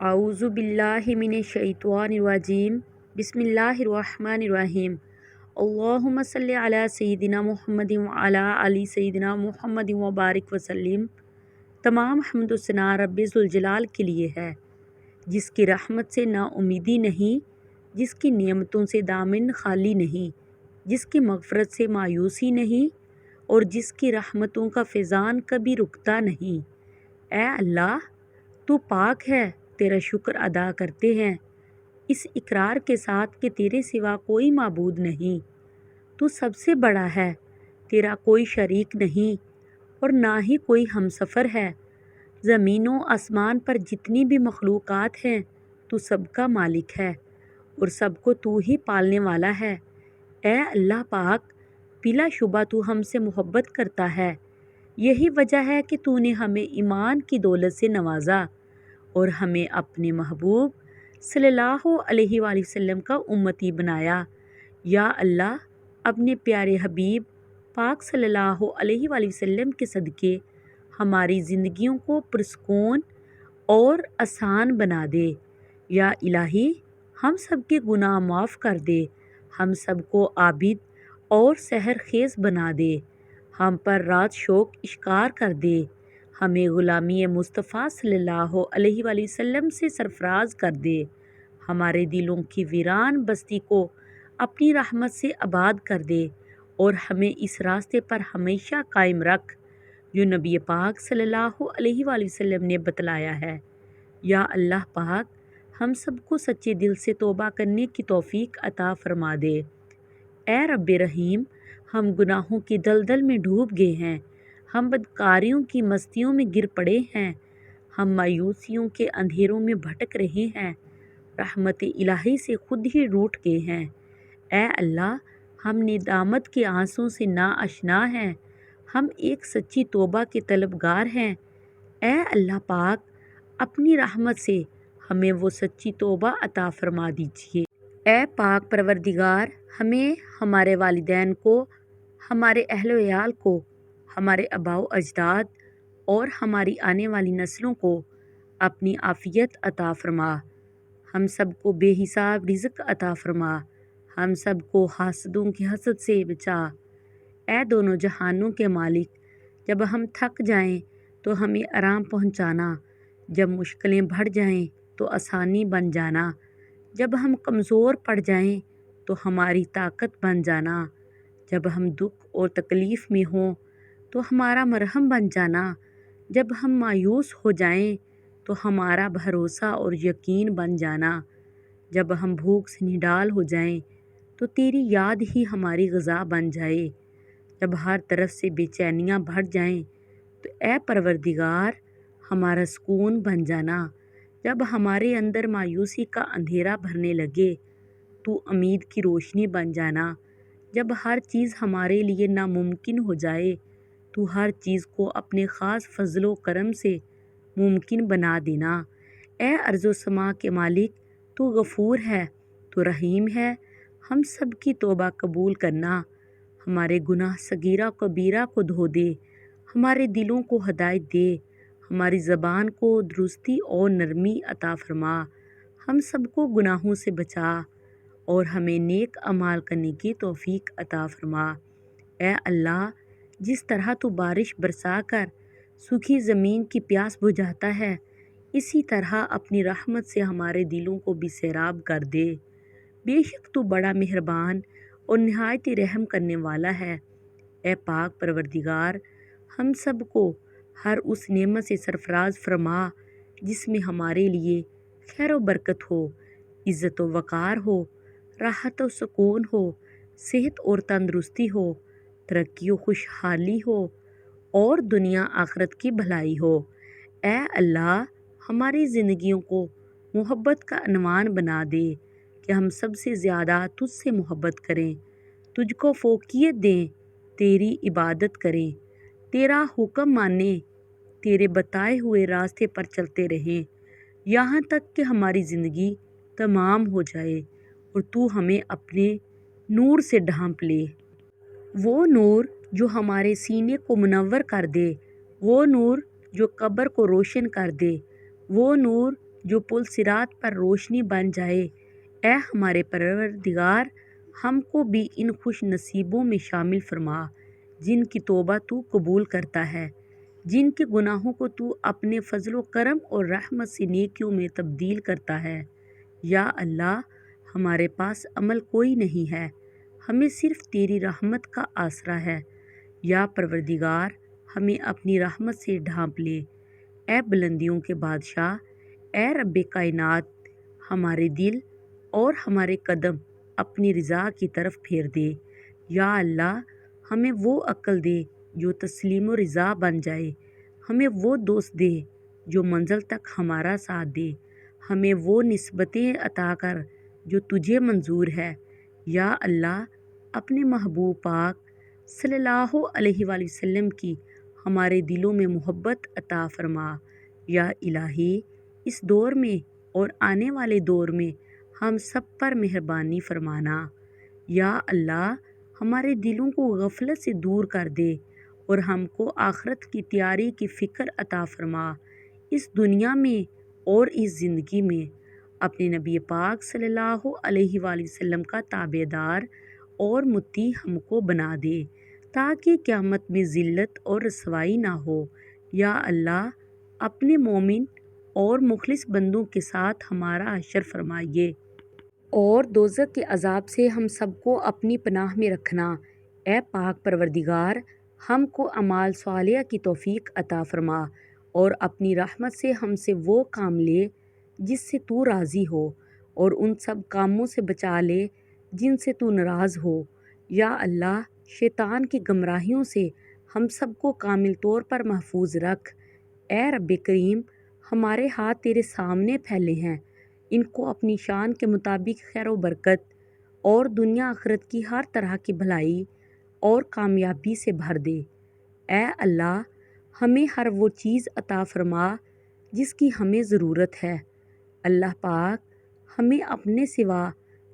اعوذ باللہ من الشیطان الرجیم بسم اللہ الرحمن الرحیم اللہم صلی علی سیدنا محمد وعلی آل سیدنا محمد وبارک وسلم۔ تمام حمد و ثنا رب ذوالجلال کے لیے ہے، جس کی رحمت سے نا امیدی نہیں، جس کی نعمتوں سے دامن خالی نہیں، جس کی مغفرت سے مایوسی نہیں، اور جس کی رحمتوں کا فیضان کبھی رکتا نہیں۔ اے اللہ، تو پاک ہے، تیرا شکر ادا کرتے ہیں اس اقرار کے ساتھ کہ تیرے سوا کوئی معبود نہیں۔ تو سب سے بڑا ہے، تیرا کوئی شریک نہیں اور نہ ہی کوئی ہمسفر ہے۔ زمین و آسمان پر جتنی بھی مخلوقات ہیں، تو سب کا مالک ہے اور سب کو تو ہی پالنے والا ہے۔ اے اللہ پاک، بلا شبہ تو ہم سے محبت کرتا ہے، یہی وجہ ہے کہ تو نے ہمیں ایمان کی دولت سے نوازا اور ہمیں اپنے محبوب صلی اللہ علیہ وآلہ وسلم کا امتی بنایا۔ یا اللہ، اپنے پیارے حبیب پاک صلی اللہ علیہ وآلہ وسلم کے صدقے ہماری زندگیوں کو پرسکون اور آسان بنا دے۔ یا الہی، ہم سب کے گناہ معاف کر دے، ہم سب کو عابد اور سحر خیز بنا دے، ہم پر رات شوق اشکار کر دے، ہمیں غلامی مصطفیٰ صلی اللہ علیہ وآلہ وسلم سے سرفراز کر دے، ہمارے دلوں کی ویران بستی کو اپنی رحمت سے آباد کر دے اور ہمیں اس راستے پر ہمیشہ قائم رکھ جو نبی پاک صلی اللہ علیہ وآلہ وسلم نے بتلایا ہے۔ یا اللہ پاک، ہم سب کو سچے دل سے توبہ کرنے کی توفیق عطا فرما دے۔ اے رب رحیم، ہم گناہوں کی دلدل میں ڈوب گئے ہیں، ہم بدکاریوں کی مستیوں میں گر پڑے ہیں، ہم مایوسیوں کے اندھیروں میں بھٹک رہے ہیں، رحمت الہی سے خود ہی روٹھ گئے ہیں۔ اے اللہ، ہم ندامت کے آنسوں سے ناآشنا ہیں، ہم ایک سچی توبہ کے طلبگار ہیں۔ اے اللہ پاک، اپنی رحمت سے ہمیں وہ سچی توبہ عطا فرما دیجیے۔ اے پاک پروردگار، ہمیں، ہمارے والدین کو، ہمارے اہل و عیال کو، ہمارے آباء و اجداد اور ہماری آنے والی نسلوں کو اپنی عافیت عطا فرما، ہم سب کو بے حساب رزق عطا فرما، ہم سب کو حاسدوں کی حسد سے بچا۔ اے دونوں جہانوں کے مالک، جب ہم تھک جائیں تو ہمیں آرام پہنچانا، جب مشکلیں بڑھ جائیں تو آسانی بن جانا، جب ہم کمزور پڑ جائیں تو ہماری طاقت بن جانا، جب ہم دکھ اور تکلیف میں ہوں تو ہمارا مرہم بن جانا، جب ہم مایوس ہو جائیں تو ہمارا بھروسہ اور یقین بن جانا، جب ہم بھوک سے نڈال ہو جائیں تو تیری یاد ہی ہماری غذا بن جائے، جب ہر طرف سے بے چینیاں بڑھ جائیں تو اے پروردگار ہمارا سکون بن جانا، جب ہمارے اندر مایوسی کا اندھیرا بھرنے لگے تو امید کی روشنی بن جانا، جب ہر چیز ہمارے لیے ناممکن ہو جائے تو ہر چیز کو اپنے خاص فضل و کرم سے ممکن بنا دینا۔ اے ارض و سما کے مالک، تو غفور ہے، تو رحیم ہے، ہم سب کی توبہ قبول کرنا، ہمارے گناہ صغیرہ و کبیرہ کو دھو دے، ہمارے دلوں کو ہدایت دے، ہماری زبان کو درستی اور نرمی عطا فرما، ہم سب کو گناہوں سے بچا اور ہمیں نیک اعمال کرنے کی توفیق عطا فرما۔ اے اللہ، جس طرح تو بارش برسا کر سوکھی زمین کی پیاس بجھاتا ہے، اسی طرح اپنی رحمت سے ہمارے دلوں کو بھی سیراب کر دے۔ بے شک تو بڑا مہربان اور نہایت رحم کرنے والا ہے۔ اے پاک پروردگار، ہم سب کو ہر اس نعمت سے سرفراز فرما جس میں ہمارے لیے خیر و برکت ہو، عزت و وقار ہو، راحت و سکون ہو، صحت اور تندرستی ہو، ترقی و خوشحالی ہو اور دنیا آخرت کی بھلائی ہو۔ اے اللہ، ہماری زندگیوں کو محبت کا عنوان بنا دے کہ ہم سب سے زیادہ تجھ سے محبت کریں، تجھ کو فوقیت دیں، تیری عبادت کریں، تیرا حکم مانیں، تیرے بتائے ہوئے راستے پر چلتے رہیں یہاں تک کہ ہماری زندگی تمام ہو جائے اور تو ہمیں اپنے نور سے ڈھانپ لے۔ وہ نور جو ہمارے سینے کو منور کر دے، وہ نور جو قبر کو روشن کر دے، وہ نور جو پل صراط پر روشنی بن جائے۔ اے ہمارے پروردگار، ہم کو بھی ان خوش نصیبوں میں شامل فرما جن کی توبہ تو قبول کرتا ہے، جن کے گناہوں کو تو اپنے فضل و کرم اور رحمت سے نیکیوں میں تبدیل کرتا ہے۔ یا اللہ، ہمارے پاس عمل کوئی نہیں ہے، ہمیں صرف تیری رحمت کا آسرا ہے۔ یا پروردگار، ہمیں اپنی رحمت سے ڈھانپ لے۔ اے بلندیوں کے بادشاہ، اے رب کائنات، ہمارے دل اور ہمارے قدم اپنی رضا کی طرف پھیر دے۔ یا اللہ، ہمیں وہ عقل دے جو تسلیم و رضا بن جائے، ہمیں وہ دوست دے جو منزل تک ہمارا ساتھ دے، ہمیں وہ نسبتیں عطا کر جو تجھے منظور ہے۔ یا اللہ، اپنے محبوب پاک صلی اللہ علیہ وآلہ وسلم کی ہمارے دلوں میں محبت عطا فرما۔ یا الہی، اس دور میں اور آنے والے دور میں ہم سب پر مہربانی فرمانا۔ یا اللہ، ہمارے دلوں کو غفلت سے دور کر دے اور ہم کو آخرت کی تیاری کی فکر عطا فرما۔ اس دنیا میں اور اس زندگی میں اپنے نبی پاک صلی اللہ علیہ وآلہ وسلم کا تابع دار اور مطیع ہم کو بنا دے تاکہ قیامت میں ذلت اور رسوائی نہ ہو۔ یا اللہ، اپنے مومن اور مخلص بندوں کے ساتھ ہمارا حشر فرمائیے اور دوزخ کے عذاب سے ہم سب کو اپنی پناہ میں رکھنا۔ اے پاک پروردگار، ہم کو اعمال صالحہ کی توفیق عطا فرما اور اپنی رحمت سے ہم سے وہ کام لے جس سے تو راضی ہو، اور ان سب کاموں سے بچا لے جن سے تو ناراض ہو۔ یا اللہ، شیطان کی گمراہیوں سے ہم سب کو کامل طور پر محفوظ رکھ۔ اے رب کریم، ہمارے ہاتھ تیرے سامنے پھیلے ہیں، ان کو اپنی شان کے مطابق خیر و برکت اور دنیا آخرت کی ہر طرح کی بھلائی اور کامیابی سے بھر دے۔ اے اللہ، ہمیں ہر وہ چیز عطا فرما جس کی ہمیں ضرورت ہے۔ اللہ پاک، ہمیں اپنے سوا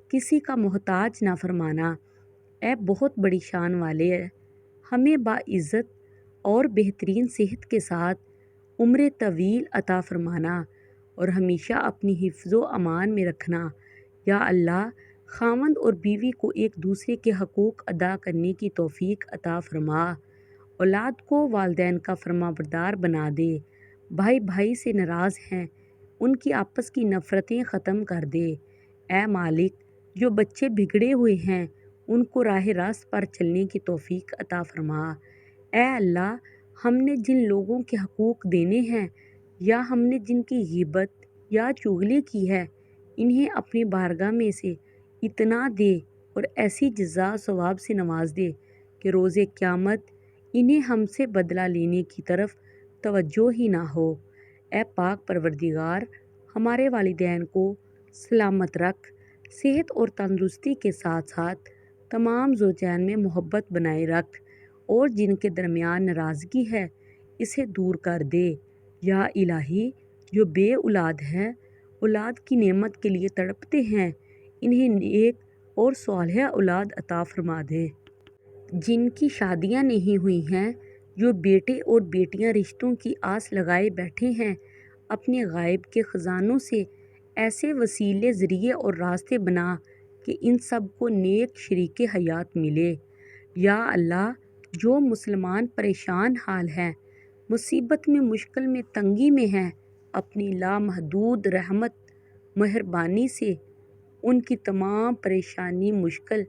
کسی کا محتاج نہ فرمانا۔ اے بہت بڑی شان والے، ہمیں باعزت اور بہترین صحت کے ساتھ عمر طویل عطا فرمانا اور ہمیشہ اپنی حفظ و امان میں رکھنا۔ یا اللہ، خاوند اور بیوی کو ایک دوسرے کے حقوق ادا کرنے کی توفیق عطا فرما۔ اولاد کو والدین کا فرمانبردار بنا دے۔ بھائی بھائی سے ناراض ہیں، ان کی آپس کی نفرتیں ختم کر دے۔ اے مالک، جو بچے بگڑے ہوئے ہیں ان کو راہ راست پر چلنے کی توفیق عطا فرما۔ اے اللہ، ہم نے جن لوگوں کے حقوق دینے ہیں یا ہم نے جن کی غیبت یا چغلی کی ہے، انہیں اپنی بارگاہ میں سے اتنا دے اور ایسی جزا ثواب سے نواز دے کہ روز قیامت انہیں ہم سے بدلہ لینے کی طرف توجہ ہی نہ ہو۔ اے پاک پروردگار، ہمارے والدین کو سلامت رکھ، صحت اور تندرستی کے ساتھ ساتھ تمام زوجین میں محبت بنائے رکھ، اور جن کے درمیان ناراضگی ہے اسے دور کر دے۔ یا الہی، جو بے اولاد ہیں، اولاد کی نعمت کے لیے تڑپتے ہیں، انہیں نیک اور صالحہ اولاد عطا فرما دے۔ جن کی شادیاں نہیں ہوئی ہیں، جو بیٹے اور بیٹیاں رشتوں کی آس لگائے بیٹھے ہیں، اپنے غائب کے خزانوں سے ایسے وسیلے، ذریعے اور راستے بنا کہ ان سب کو نیک شریک حیات ملے۔ یا اللہ، جو مسلمان پریشان حال ہیں، مصیبت میں، مشکل میں، تنگی میں ہیں، اپنی لامحدود رحمت مہربانی سے ان کی تمام پریشانی، مشکل،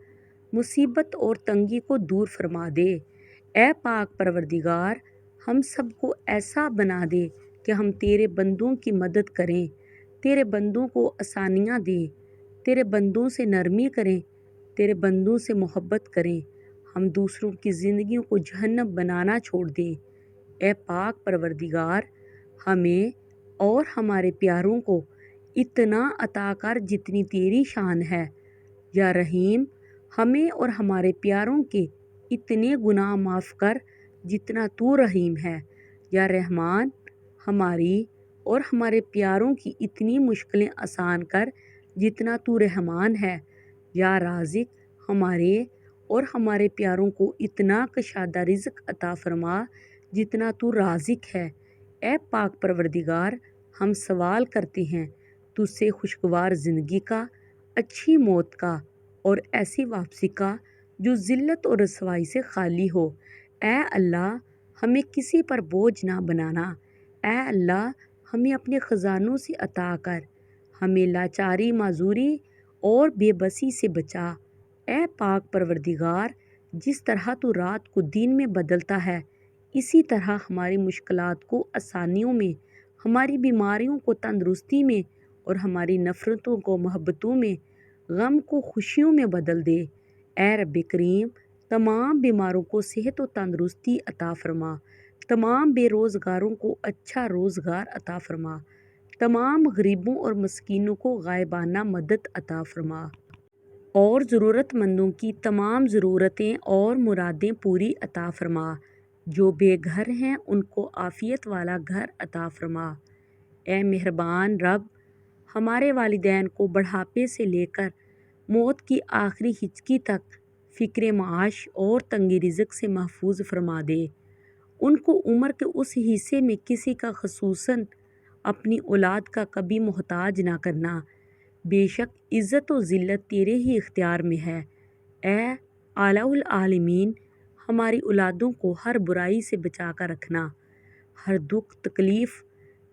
مصیبت اور تنگی کو دور فرما دے۔ اے پاک پروردگار، ہم سب کو ایسا بنا دے کہ ہم تیرے بندوں کی مدد کریں، تیرے بندوں کو آسانیاں دیں، تیرے بندوں سے نرمی کریں، تیرے بندوں سے محبت کریں، ہم دوسروں کی زندگیوں کو جہنم بنانا چھوڑ دیں۔ اے پاک پروردگار، ہمیں اور ہمارے پیاروں کو اتنا عطا کر جتنی تیری شان ہے۔ یا رحیم، ہمیں اور ہمارے پیاروں کے اتنے گناہ معاف کر جتنا تو رحیم ہے۔ یا رحمان، ہماری اور ہمارے پیاروں کی اتنی مشکلیں آسان کر جتنا تو رحمان ہے۔ یا رازق، ہمارے اور ہمارے پیاروں کو اتنا کشادہ رزق عطا فرما جتنا تو رازق ہے۔ اے پاک پروردگار، ہم سوال کرتے ہیں تجھ سے خوشگوار زندگی کا، اچھی موت کا اور ایسی واپسی کا جو ذلت اور رسوائی سے خالی ہو۔ اے اللہ، ہمیں کسی پر بوجھ نہ بنانا۔ اے اللہ، ہمیں اپنے خزانوں سے عطا کر، ہمیں لاچاری، معذوری اور بے بسی سے بچا۔ اے پاک پروردگار، جس طرح تو رات کو دن میں بدلتا ہے، اسی طرح ہماری مشکلات کو آسانیوں میں، ہماری بیماریوں کو تندرستی میں اور ہماری نفرتوں کو محبتوں میں، غم کو خوشیوں میں بدل دے۔ اے رب کریم، تمام بیماروں کو صحت و تندرستی عطا فرما، تمام بے روزگاروں کو اچھا روزگار عطا فرما، تمام غریبوں اور مسکینوں کو غائبانہ مدد عطا فرما، اور ضرورت مندوں کی تمام ضرورتیں اور مرادیں پوری عطا فرما۔ جو بے گھر ہیں ان کو عافیت والا گھر عطا فرما۔ اے مہربان رب، ہمارے والدین کو بڑھاپے سے لے کر موت کی آخری ہچکی تک فکر معاش اور تنگی رزق سے محفوظ فرما دے۔ ان کو عمر کے اس حصے میں کسی کا، خصوصاً اپنی اولاد کا کبھی محتاج نہ کرنا۔ بے شک عزت و ذلت تیرے ہی اختیار میں ہے۔ اے الہ العالمین، ہماری اولادوں کو ہر برائی سے بچا کر رکھنا، ہر دکھ تکلیف،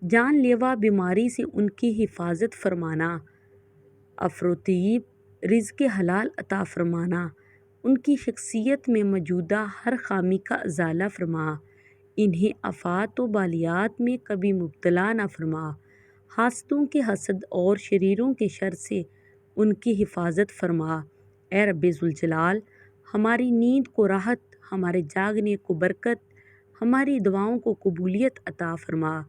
جان لیوا بیماری سے ان کی حفاظت فرمانا، افروطیب رزق حلال عطا فرمانا، ان کی شخصیت میں موجودہ ہر خامی کا ازالہ فرما، انہیں آفات و بالیات میں کبھی مبتلا نہ فرما، حاسدوں کے حسد اور شریروں کے شر سے ان کی حفاظت فرما۔ اے رب ذوالجلال، ہماری نیند کو راحت، ہمارے جاگنے کو برکت، ہماری دعاؤں کو قبولیت عطا فرما،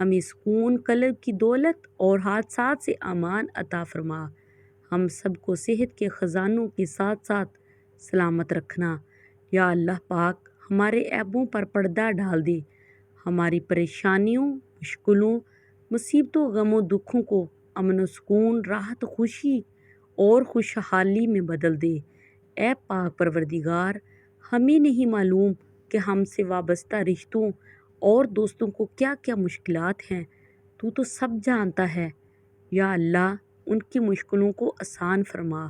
ہمیں سکون، قلب کی دولت اور حادثات سے امان عطا فرما، ہم سب کو صحت کے خزانوں کے ساتھ ساتھ سلامت رکھنا۔ یا اللہ پاک، ہمارے عیبوں پر پردہ ڈال دے، ہماری پریشانیوں، مشکلوں، مصیبتوں، غم و دکھوں کو امن و سکون، راحت، خوشی اور خوشحالی میں بدل دے۔ اے پاک پروردگار، ہمیں نہیں معلوم کہ ہم سے وابستہ رشتوں اور دوستوں کو کیا کیا مشکلات ہیں، تو سب جانتا ہے۔ یا اللہ، ان کی مشکلوں کو آسان فرما،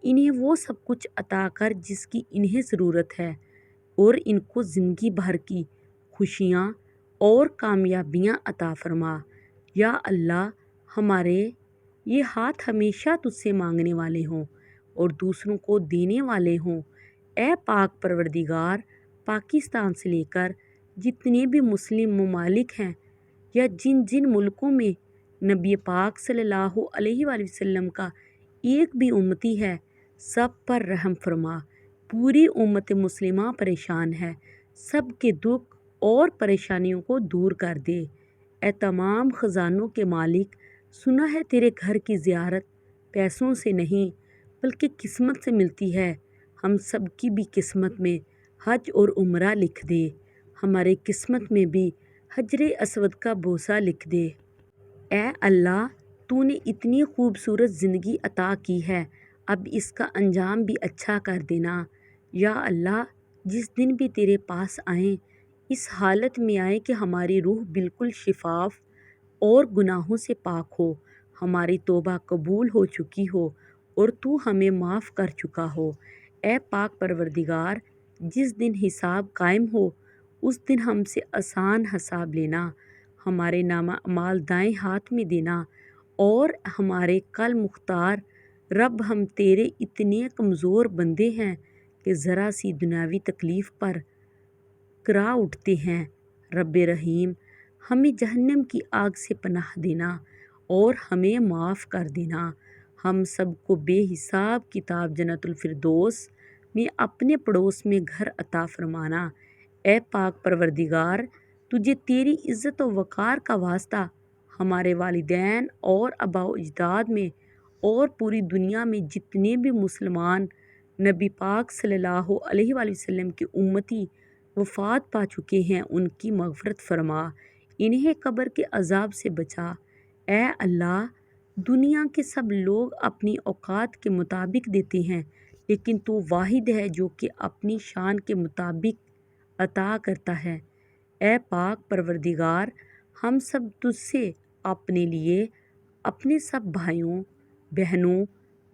انہیں وہ سب کچھ عطا کر جس کی انہیں ضرورت ہے، اور ان کو زندگی بھر کی خوشیاں اور کامیابیاں عطا فرما۔ یا اللہ، ہمارے یہ ہاتھ ہمیشہ تجھ سے مانگنے والے ہوں اور دوسروں کو دینے والے ہوں۔ اے پاک پروردگار، پاکستان سے لے کر جتنے بھی مسلم ممالک ہیں، یا جن جن ملکوں میں نبی پاک صلی اللہ علیہ وآلہ وسلم کا ایک بھی امتی ہے، سب پر رحم فرما۔ پوری امت مسلمہ پریشان ہے، سب کے دکھ اور پریشانیوں کو دور کر دے۔ اے تمام خزانوں کے مالک، سنا ہے تیرے گھر کی زیارت پیسوں سے نہیں بلکہ قسمت سے ملتی ہے۔ ہم سب کی بھی قسمت میں حج اور عمرہ لکھ دے، ہمارے قسمت میں بھی حجر اسود کا بوسہ لکھ دے۔ اے اللہ، تو نے اتنی خوبصورت زندگی عطا کی ہے، اب اس کا انجام بھی اچھا کر دینا۔ یا اللہ، جس دن بھی تیرے پاس آئیں، اس حالت میں آئیں کہ ہماری روح بالکل شفاف اور گناہوں سے پاک ہو، ہماری توبہ قبول ہو چکی ہو اور تو ہمیں معاف کر چکا ہو۔ اے پاک پروردگار، جس دن حساب قائم ہو، اس دن ہم سے آسان حساب لینا، ہمارے نامہ اعمال دائیں ہاتھ میں دینا، اور ہمارے کل مختار رب، ہم تیرے اتنے کمزور بندے ہیں کہ ذرا سی دنیاوی تکلیف پر کرا اٹھتے ہیں۔ رب رحیم، ہمیں جہنم کی آگ سے پناہ دینا اور ہمیں معاف کر دینا، ہم سب کو بے حساب کتاب جنت الفردوس میں اپنے پڑوس میں گھر عطا فرمانا۔ اے پاک پروردگار، تجھے تیری عزت و وقار کا واسطہ ہمارے والدین اور آباء و اجداد میں اور پوری دنیا میں جتنے بھی مسلمان نبی پاک صلی اللہ علیہ وآلہ وسلم کی امتی وفات پا چکے ہیں، ان کی مغفرت فرما، انہیں قبر کے عذاب سے بچا۔ اے اللہ، دنیا کے سب لوگ اپنی اوقات کے مطابق دیتے ہیں، لیکن تو واحد ہے جو کہ اپنی شان کے مطابق عطا کرتا ہے۔ اے پاک پروردگار، ہم سب تجھ سے اپنے لیے، اپنے سب بھائیوں بہنوں،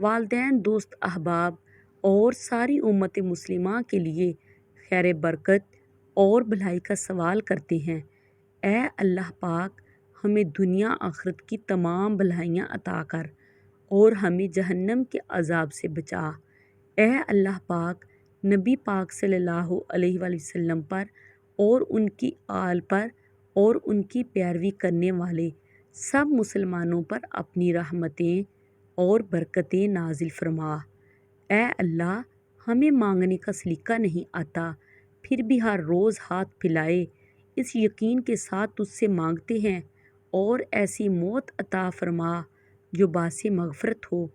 والدین، دوست احباب اور ساری امت مسلمہ کے لیے خیر برکت اور بھلائی کا سوال کرتے ہیں۔ اے اللہ پاک، ہمیں دنیا آخرت کی تمام بھلائیاں عطا کر اور ہمیں جہنم کے عذاب سے بچا۔ اے اللہ پاک، نبی پاک صلی اللہ علیہ وآلہ وسلم پر اور ان کی آل پر اور ان کی پیروی کرنے والے سب مسلمانوں پر اپنی رحمتیں اور برکتیں نازل فرما۔ اے اللہ، ہمیں مانگنے کا سلیقہ نہیں آتا، پھر بھی ہر روز ہاتھ پھیلائے اس یقین کے ساتھ تجھ سے مانگتے ہیں، اور ایسی موت عطا فرما جو باعث مغفرت ہو۔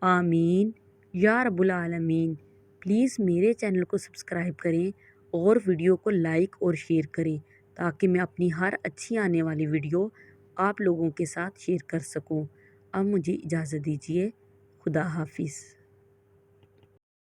آمین یا رب العالمین۔ پلیز میرے چینل کو سبسکرائب کریں اور ویڈیو کو لائک اور شیئر کریں تاکہ میں اپنی ہر اچھی آنے والی ویڈیو آپ لوگوں کے ساتھ شیئر کر سکوں۔ اب مجھے اجازت دیجیے۔ خدا حافظ۔